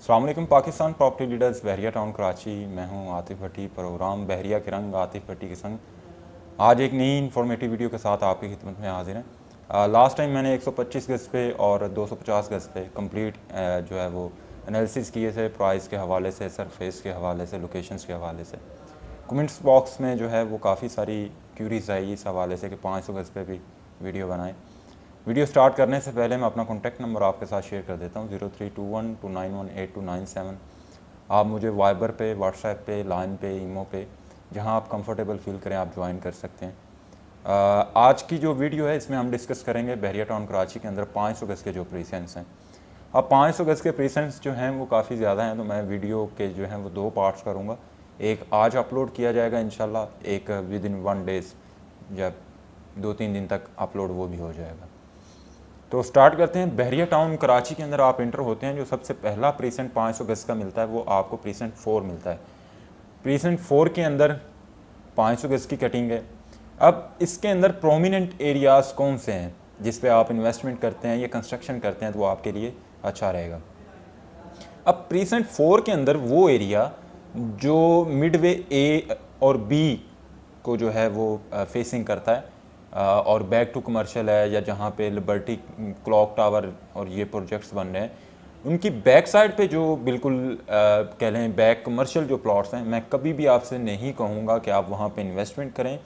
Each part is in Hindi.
अस्सलाम वालेकुम पाकिस्तान प्रॉपर्टी लीडर्स बहरिया टाउन कराची। मैं हूं आतिफ भट्टी, प्रोग्राम बहरिया के रंग आतिफ भट्टी के संग। आज एक नई इन्फॉर्मेटिव वीडियो के साथ आपकी खिदमत में हाजिर हैं। लास्ट टाइम मैंने 125 गज़ पे और 250 गज़ पे कंप्लीट जो है वो एनालिसिस किए थे, प्राइस के हवाले से, सरफेस के हवाले से, लोकेशंस के हवाले से। कमेंट्स बॉक्स में जो है वो काफ़ी सारी क्यूरीज आई इस हवाले से कि 500 गज़ पे भी वीडियो बनाएं। वीडियो स्टार्ट करने से पहले मैं अपना कॉन्टैक्ट नंबर आपके साथ शेयर कर देता हूँ, 032129182297। आप मुझे वाइबर पे, व्हाट्सएप पे, लाइन पे, ईमो पे, जहाँ आप कंफर्टेबल फील करें आप ज्वाइन कर सकते हैं। आज की जो वीडियो है इसमें हम डिस्कस करेंगे बहरिया टाउन कराची के अंदर 500 गज़ के जो प्रीसेंट्स हैं। अब 500 गज़ के प्रीसेंट्स जो हैं वो काफ़ी ज़्यादा हैं, तो मैं वीडियो के जो हैं वो 2 पार्ट्स करूँगा। एक आज अपलोड किया जाएगा इंशाल्लाह, एक विद इन 1 डेज़, जब 2-3 दिन तक अपलोड वो भी हो जाएगा। तो स्टार्ट करते हैं। बहरिया टाउन कराची के अंदर आप इंटर होते हैं, जो सबसे पहला प्रीसेंट 500 गज़ का मिलता है वो आपको प्रीसेंट 4 मिलता है। प्रीसेंट 4 के अंदर 500 गज़ की कटिंग है। अब इसके अंदर प्रोमिनेंट एरियाज़ कौन से हैं जिस पे आप इन्वेस्टमेंट करते हैं या कंस्ट्रक्शन करते हैं, तो वो आपके लिए अच्छा रहेगा। अब प्रीसेंट 4 के अंदर वो एरिया जो मिडवे ए और बी को जो है वो फेसिंग करता है और बैक टू कमर्शियल है, या जहाँ पे लिबर्टी क्लॉक टावर और ये प्रोजेक्ट्स बन रहे हैं, उनकी बैक साइड पे जो बिल्कुल कह लें बैक कमर्शियल जो प्लॉट्स हैं, मैं कभी भी आपसे नहीं कहूँगा कि आप वहाँ पे इन्वेस्टमेंट करें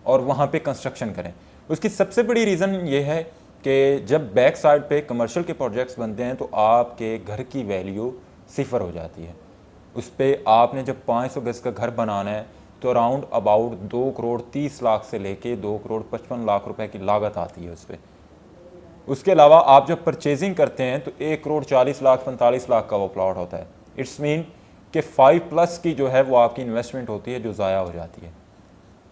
और वहाँ पे कंस्ट्रक्शन करें। उसकी सबसे बड़ी रीज़न ये है कि जब बैक साइड पे कमर्शियल के प्रोजेक्ट्स बनते हैं तो आपके घर की वैल्यू सिफर हो जाती है। उस पर आपने जब 500 गज़ का घर बनाना है तो अराउंड अबाउट 2 करोड़ 30 लाख से लेके 2 करोड़ 55 लाख रुपए की लागत आती है उस पर। उसके अलावा आप जब परचेजिंग करते हैं तो 1 करोड़ 40 लाख 45 लाख का वो प्लॉट होता है। इट्स मीन कि 5+ की जो है वो आपकी इन्वेस्टमेंट होती है जो ज़ाया हो जाती है।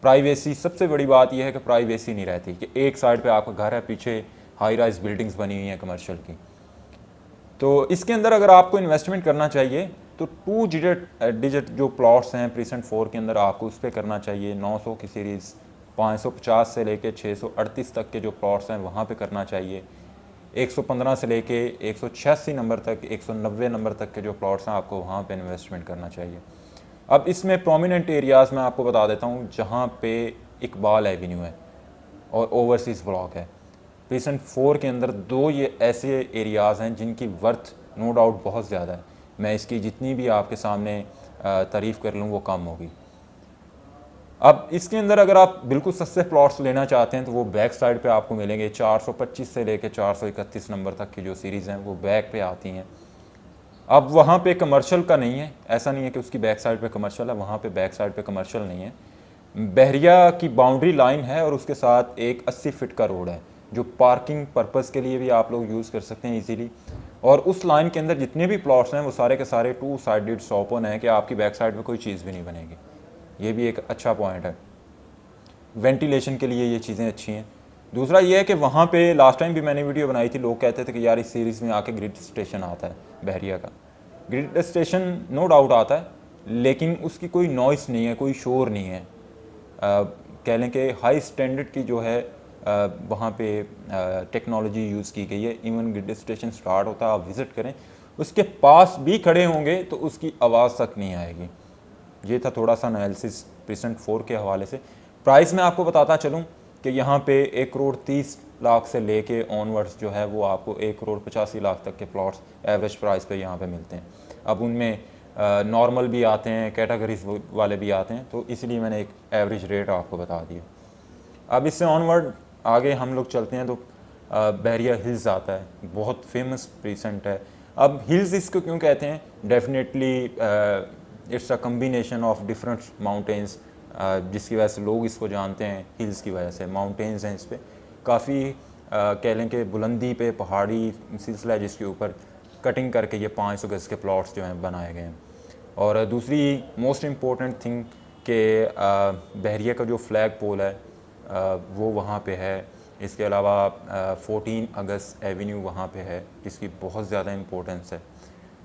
प्राइवेसी, सबसे बड़ी बात यह है कि प्राइवेसी नहीं रहती कि एक साइड पे आपका घर है, पीछे हाई राइज बिल्डिंग्स बनी हुई हैं कमर्शियल की। तो इसके अंदर अगर आपको इन्वेस्टमेंट करना चाहिए तो 2 डिजिट जो प्लॉट्स हैं प्रीसेंट 4 के अंदर आपको उस पर करना चाहिए। 900 की सीरीज़, 550 से लेके 638 तक के जो प्लॉट्स हैं वहाँ पे करना चाहिए। 115 से लेके 186 नंबर तक, 190 नंबर तक के जो प्लॉट्स हैं आपको वहाँ पे इन्वेस्टमेंट करना चाहिए। अब इसमें प्रोमिनेंट एरियाज़ मैं आपको बता देता हूँ, जहाँ पे इकबाल एवेन्यू है और ओवरसीज़ ब्लॉक है। प्रीसेंट 4 के अंदर 2 ये ऐसे एरियाज़ हैं जिनकी वर्थ नो डाउट बहुत ज़्यादा है। मैं इसकी जितनी भी आपके सामने तारीफ़ कर लूँ वो कम होगी। अब इसके अंदर अगर आप बिल्कुल सस्ते प्लॉट्स लेना चाहते हैं तो वो बैक साइड पे आपको मिलेंगे। 425 से लेकर 431 नंबर तक की जो सीरीज़ हैं वो बैक पे आती हैं। अब वहाँ पे कमर्शियल का नहीं है, ऐसा नहीं है कि उसकी बैक साइड पे कमर्शियल है, वहाँ पे बैक साइड पे कमर्शियल नहीं है। बहरिया की बाउंड्री लाइन है और उसके साथ एक 80 फीट का रोड है जो पार्किंग पर्पज़ के लिए भी आप लोग यूज़ कर सकते हैं इजीली। और उस लाइन के अंदर जितने भी प्लॉट्स हैं वो सारे के सारे 2 साइडेड ओपन है कि आपकी बैक साइड में कोई चीज़ भी नहीं बनेगी। ये भी एक अच्छा पॉइंट है, वेंटिलेशन के लिए ये चीज़ें अच्छी हैं। दूसरा ये है कि वहाँ पे लास्ट टाइम भी मैंने वीडियो बनाई थी, लोग कहते थे कि यार इस सीरीज़ में आके ग्रिड स्टेशन आता है बहरिया का। ग्रिड स्टेशन नो डाउट आता है, लेकिन उसकी कोई नॉइस नहीं है, कोई शोर नहीं है। कह लें कि हाई स्टैंडर्ड की जो है वहाँ पे टेक्नोलॉजी यूज़ की गई है। इवन ग्रिड स्टेशन स्टार्ट होता है, आप विज़िट करें, उसके पास भी खड़े होंगे तो उसकी आवाज़ तक नहीं आएगी। ये था थोड़ा सा एनालिसिस प्रीसेंट 4 के हवाले से। प्राइस में आपको बताता चलूँ कि यहाँ पे 1 करोड़ 30 लाख से लेके ऑनवर्ड्स जो है वो आपको 1 करोड़ 85 लाख तक के प्लॉट्स एवरेज प्राइस पे यहाँ पे मिलते हैं। अब उनमें नॉर्मल भी आते हैं, कैटेगरीज वाले भी आते हैं, तो इसलिए मैंने एक एवरेज रेट आपको बता दिया। अब इससे ऑनवर्ड आगे हम लोग चलते हैं तो बहरिया हिल्स आता है, बहुत फेमस प्रीसेंट है। अब हिल्स इसको क्यों कहते हैं? Definitely it's a combination of different mountains, जिसकी वजह से लोग इसको जानते हैं हिल्स की वजह से। माउंटेन्स हैं इस पर काफ़ी, कह लें कि बुलंदी पे पहाड़ी सिलसिला है जिसके ऊपर कटिंग करके ये 500 गज़ के प्लॉट्स जो हैं बनाए गए हैं। और दूसरी मोस्ट इम्पोर्टेंट थिंग कि बहरिया का जो फ्लैग पोल है वो वहाँ पे है। इसके अलावा 14 अगस्त एवेन्यू वहाँ पे है जिसकी बहुत ज़्यादा इम्पोर्टेंस है।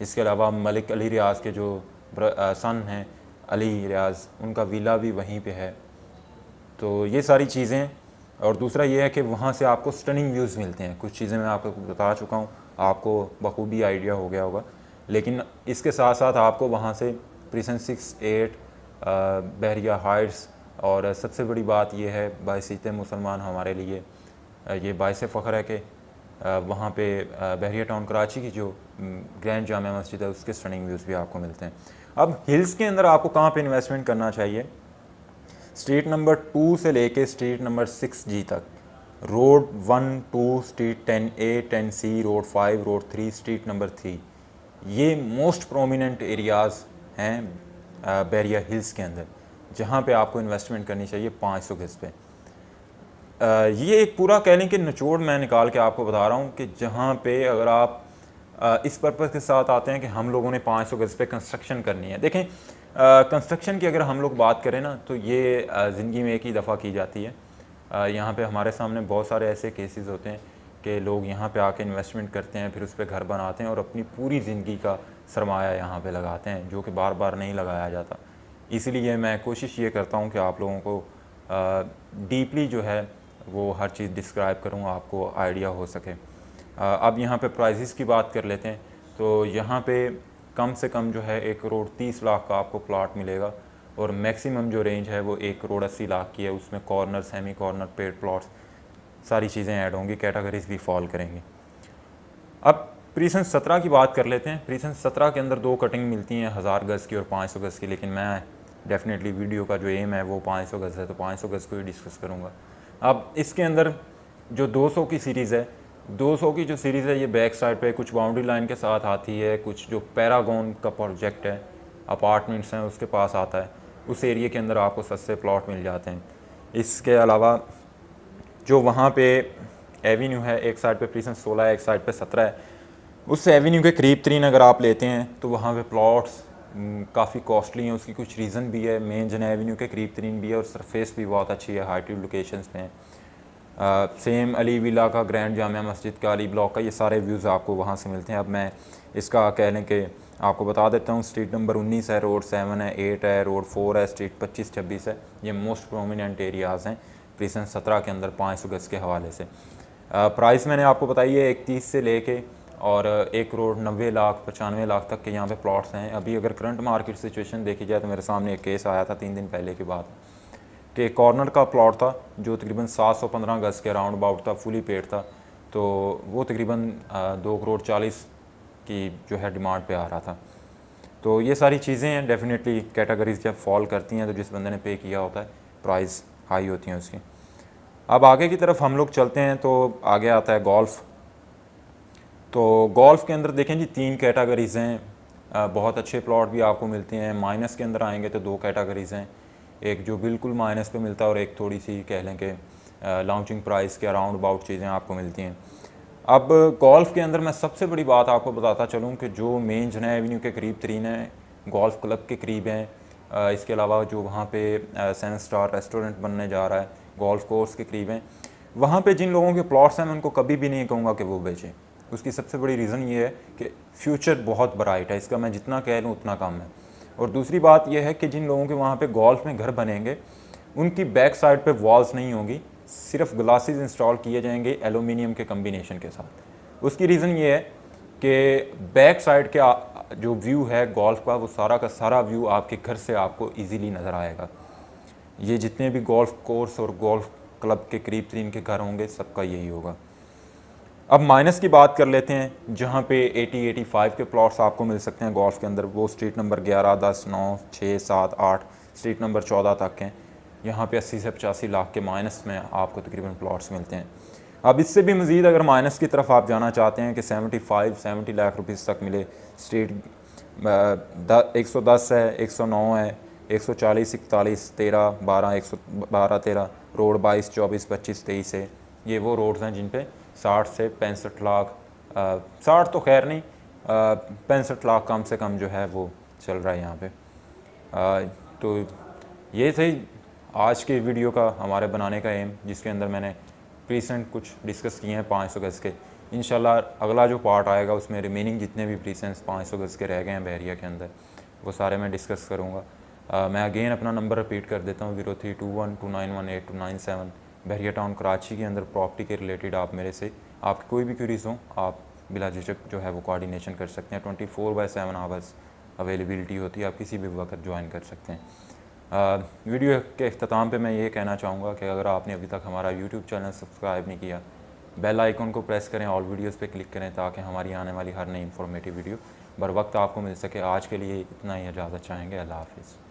इसके अलावा मलिक अली रियाज़ के जो सन हैं अली रियाज़, उनका विला भी वहीं पे है। तो ये सारी चीज़ें, और दूसरा ये है कि वहाँ से आपको स्टनिंग व्यूज़ मिलते हैं। कुछ चीज़ें मैं आपको बता चुका हूँ, आपको बखूबी आइडिया हो गया होगा। लेकिन इसके साथ साथ आपको वहाँ से प्रीसन 6-8 बहरिया हाइट्स, और सबसे बड़ी बात यह है बाइसीत मुसलमान हमारे लिए ये बाइस फ़ख्र है कि वहाँ पे बहरिया टाउन कराची की जो ग्रैंड जामिया मस्जिद है उसके स्टनिंग व्यूज़ भी आपको मिलते हैं। अब हिल्स के अंदर आपको कहाँ पे इन्वेस्टमेंट करना चाहिए? स्ट्रीट नंबर 2 से लेके स्ट्रीट नंबर 6G तक, road 1, 2, street 10A, 10C, road 5, road 3, street number 3, ये मोस्ट प्रोमिनेंट एरियाज़ हैं बहरिया हिल्स के अंदर, जहाँ पे आपको इन्वेस्टमेंट करनी चाहिए 500 गज़ पे। ये एक पूरा कह लें कि निचोड़ मैं निकाल के आपको बता रहा हूँ कि जहाँ पे अगर आप इस पर्पज़ के साथ आते हैं कि हम लोगों ने 500 गज़ पे कंस्ट्रक्शन करनी है। देखें, कंस्ट्रक्शन की अगर हम लोग बात करें ना, तो ये ज़िंदगी में एक ही दफ़ा की जाती है। यहाँ पे हमारे सामने बहुत सारे ऐसे केसेस होते हैं कि लोग यहाँ पे आके इन्वेस्टमेंट करते हैं, फिर उस पर घर बनाते हैं और अपनी पूरी ज़िंदगी का सरमाया यहाँ पे लगाते हैं, जो कि बार बार नहीं लगाया जाता। इसलिए मैं कोशिश ये करता हूँ कि आप लोगों को डीपली जो है वो हर चीज़ डिस्क्राइब करूँ, आपको आइडिया हो सके। अब यहाँ पे प्राइसेस की बात कर लेते हैं। तो यहाँ पे कम से कम जो है 1 करोड़ 30 लाख का आपको प्लॉट मिलेगा, और मैक्सिमम जो रेंज है वो 1 करोड़ 80 लाख की है। उसमें corner, semi corner, paid plots, सारी चीज़ें ऐड होंगी, कैटेगरीज भी फॉल करेंगी। अब प्रीसन 17 की बात कर लेते हैं। प्रीसन 17 के अंदर 2 कटिंग मिलती हैं, 1000 गज़ की और 500 गज़ की, लेकिन मैं डेफिनेटली वीडियो का जो एम है वो 500 गज़ है, तो 500 गज़ को ही डिस्कस करूँगा। अब इसके अंदर जो 200 की सीरीज़ है, 200 की जो सीरीज़ है ये बैक साइड पे कुछ बाउंड्री लाइन के साथ आती है, कुछ जो पैरागॉन का प्रोजेक्ट है, अपार्टमेंट्स हैं, उसके पास आता है। उस एरिया के अंदर आपको सस्ते प्लॉट मिल जाते हैं। इसके अलावा जो वहाँ पे एवेन्यू है, एक साइड पे प्रीसन 16 है, एक साइड पे 17 है, उस एवेन्यू के करीब तरीन अगर आप लेते हैं तो वहाँ पे प्लॉट्स काफ़ी कॉस्टली हैं। उसकी कुछ रीज़न भी है, मेन जन एवेन्यू के करीब तरीन भी है, और सरफेस भी बहुत अच्छी है, हाइटेड लोकेशंस पे हैं। सेम अली विला का, ग्रैंड जामिया मस्जिद का, अली ब्लॉक का, ये सारे व्यूज़ आपको वहाँ से मिलते हैं। अब मैं इसका कह लें कि आपको बता देता हूँ। स्ट्रीट नंबर 19 है, रोड 7 है, 8 है, रोड 4 है, स्ट्रीट 25-26 है। ये मोस्ट प्रोमिनेंट एरियाज़ हैं प्रीसन 17 के अंदर 500 गज़ के हवाले से। प्राइस मैंने आपको बताई है 31 से लेके और 1 करोड़ 90 लाख 95 लाख तक के यहाँ पे प्लॉट्स हैं। अभी अगर करंट मार्केट सिचुएशन देखी जाए तो मेरे सामने एक केस आया था 3 दिन पहले की बात, कि कॉर्नर का प्लॉट था जो तकरीबन 715 गज़ के राउंड अबाउट था, फुली पेड था, तो वो तकरीबन 2 करोड़ 40 की जो है डिमांड पे आ रहा था। तो ये सारी चीज़ें हैं, डेफिनेटली कैटेगरीज जब फॉल करती हैं तो जिस बंदे ने पे किया होता है प्राइस हाई होती हैं उसकी। अब आगे की तरफ हम लोग चलते हैं तो आगे आता है गोल्फ़। तो गोल्फ़ के अंदर देखें जी 3 कैटेगरीज़ हैं। बहुत अच्छे प्लॉट भी आपको मिलते हैं। माइनस के अंदर आएंगे तो 2 कैटेगरीज़ हैं, एक जो बिल्कुल माइनस पे मिलता है और एक थोड़ी सी कह लें कि लॉन्चिंग प्राइस के अराउंड अबाउट चीज़ें आपको मिलती हैं। अब गोल्फ़ के अंदर मैं सबसे बड़ी बात आपको बताता चलूँ कि जो मेन जना एवेन्यू के करीब तरीन है, गोल्फ़ क्लब के करीब हैं, इसके अलावा जो वहाँ पे 7 स्टार रेस्टोरेंट बनने जा रहा है, गोल्फ़ कोर्स के करीब हैं, वहाँ पे जिन लोगों के प्लॉट्स हैं मैं उनको कभी भी नहीं कहूँगा कि वो बेचें। उसकी सबसे बड़ी रीज़न ये है कि फ्यूचर बहुत ब्राइट है, इसका मैं जितना कह लूँ उतना कम है। और दूसरी बात यह है कि जिन लोगों के वहाँ पे गोल्फ़ में घर बनेंगे उनकी बैक साइड पे वॉल्स नहीं होंगी, सिर्फ ग्लासेस इंस्टॉल किए जाएंगे एलुमिनियम के कम्बिनेशन के साथ। उसकी रीज़न ये है कि बैक साइड के जो व्यू है गोल्फ़ का, वो सारा का सारा व्यू आपके घर से आपको ईजीली नज़र आएगा। ये जितने भी गोल्फ़ कोर्स और गोल्फ़ क्लब के करीब तरीन के घर होंगे सबका यही होगा। अब माइनस की बात कर लेते हैं, जहाँ पे 80-85 के प्लॉट्स आपको मिल सकते हैं गोल्फ़ के अंदर। वो स्ट्रीट नंबर 11, 10, 9, 6, 7, 8, स्ट्रीट नंबर 14 तक हैं। यहाँ पे 80 से 85 लाख के माइनस में आपको तकरीबन प्लॉट्स मिलते हैं। अब इससे भी मज़ीद अगर माइनस की तरफ आप जाना चाहते हैं कि 75-70 लाख रुपीज़ तक मिले, स्ट्रीट 110 है, 109 है, 140, 41, 13, 12, 112, 13, रोड 22, 24, 25, 23 है। ये वो रोड्स हैं जिन पे 60 से 65 लाख, 60 तो खैर नहीं, 65 लाख कम से कम जो है वो चल रहा है यहाँ पे। तो ये थे आज के वीडियो का हमारे बनाने का एम, जिसके अंदर मैंने प्रीसेंट कुछ डिस्कस किए हैं 500 गज़ के। इंशाल्लाह अगला जो पार्ट आएगा उसमें रिमेनिंग जितने भी प्रीसेंट्स 500 गज़ के रह गए हैं बहरिया के अंदर, वो सारे मैं डिस्कस करूँगा। मैं अगेन अपना नंबर रिपीट कर देता हूँ, 0321291827। बहरिया टाउन कराची के अंदर प्रॉपर्टी के रिलेटेड आप मेरे से आपकी कोई भी क्वेरीज हों आप बिला झिझक जो है वो कोऑर्डिनेशन कर सकते हैं। 24/7 आवर्स अवेलेबिलिटी होती है, आप किसी भी वक्त ज्वाइन कर सकते हैं। वीडियो के अख्ताम पे मैं ये कहना चाहूँगा कि अगर आपने अभी तक हमारा यूट्यूब चैनल सब्सक्राइब नहीं किया, बेल आइकन को प्रेस करें, ऑल वीडियोस पे क्लिक करें ताकि हमारी आने वाली हर नई इंफॉर्मेटिव वीडियो बर वक्त आपको मिल सके। आज के लिए इतना ही इजाज़त चाहेंगे। अल्लाह हाफिज़।